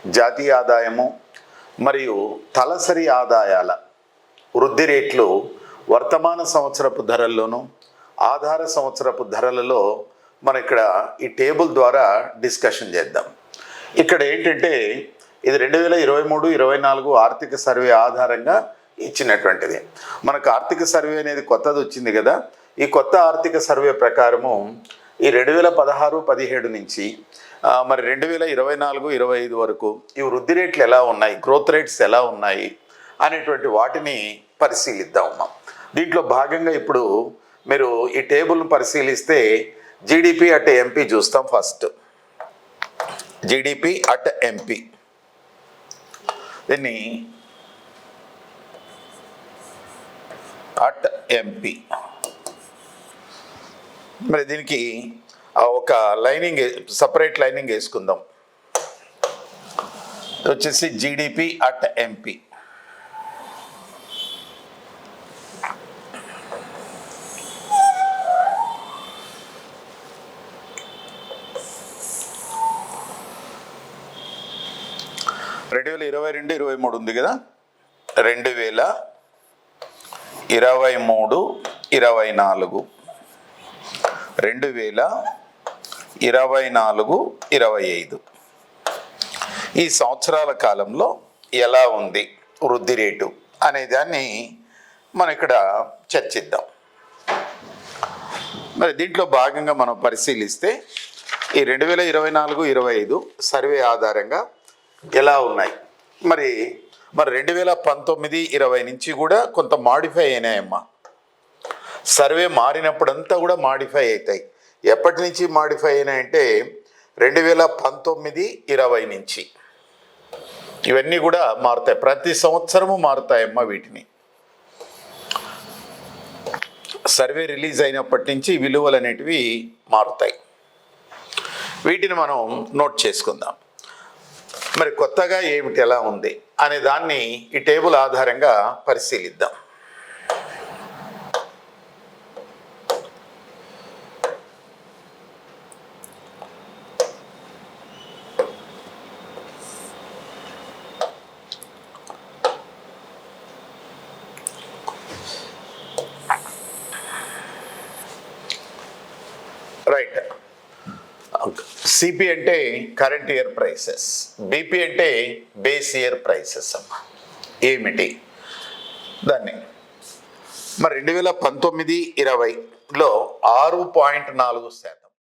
జాతీయ ఆదాయము మరియు తలసరి ఆదాయాల వృద్ధి రేట్లు వర్తమాన సంవత్సరపు ధరల్లోనూ ఆధార సంవత్సరపు ధరలలో మనం ఇక్కడ ఈ టేబుల్ ద్వారా డిస్కషన్ చేద్దాం. ఇక్కడ ఏంటంటే ఇది 2023-24 ఆర్థిక సర్వే ఆధారంగా ఇచ్చినటువంటిది. మనకు ఆర్థిక సర్వే అనేది కొత్తది వచ్చింది కదా. ఈ కొత్త ఆర్థిక సర్వే ప్రకారము ఈ 2016-17 నుంచి మరి 2024-25 వరకు ఈ వృద్ధి రేట్లు ఎలా ఉన్నాయి, గ్రోత్ రేట్స్ ఎలా ఉన్నాయి అనేటువంటి వాటిని పరిశీలిద్దాం. దీంట్లో భాగంగా ఇప్పుడు మీరు ఈ టేబుల్ను పరిశీలిస్తే జీడిపి అట్ ఎంపీ చూస్తాం. ఫస్ట్ జీడిపి అట్ ఎంపీ, దీన్ని అట్ ఎంపీ. మరి దీనికి ఒక లైనింగ్, సపరేట్ లైనింగ్ వేసుకుందాం. వచ్చేసి జీడిపి అట్ ఎంపీ. రెండు 2022-23 ఉంది కదా. 2023-24, 2024-25 ఈ సంవత్సరాల కాలంలో ఎలా ఉంది వృద్ధి రేటు అనే దాన్ని మనం ఇక్కడ చర్చిద్దాం. మరి దీంట్లో భాగంగా మనం పరిశీలిస్తే ఈ 2024-25 సర్వే ఆధారంగా ఎలా ఉన్నాయి. మరి 2019-20 నుంచి కూడా కొంత మాడిఫై అయినాయమ్మా. సర్వే మారినప్పుడంతా కూడా మాడిఫై అవుతాయి. ఎప్పటి నుంచి మాడిఫై అయినాయంటే 2019-20 నుంచి ఇవన్నీ కూడా మారుతాయి. ప్రతి సంవత్సరము మారుతాయమ్మా. వీటిని సర్వే రిలీజ్ అయినప్పటి నుంచి విలువలు అనేటివి మారుతాయి. వీటిని మనం నోట్ చేసుకుందాం. మరి కొత్తగా ఏమిటి, ఎలా ఉంది అనే దాన్ని ఈ టేబుల్ ఆధారంగా పరిశీలిద్దాం. రైట్. సిపి అంటే కరెంట్ ఇయర్ ప్రైసెస్, బీపీ అంటే బేస్ ఇయర్ ప్రైసెస్ అమ్మా. ఏమిటి దాన్ని మరి 2019-20లో 6.4%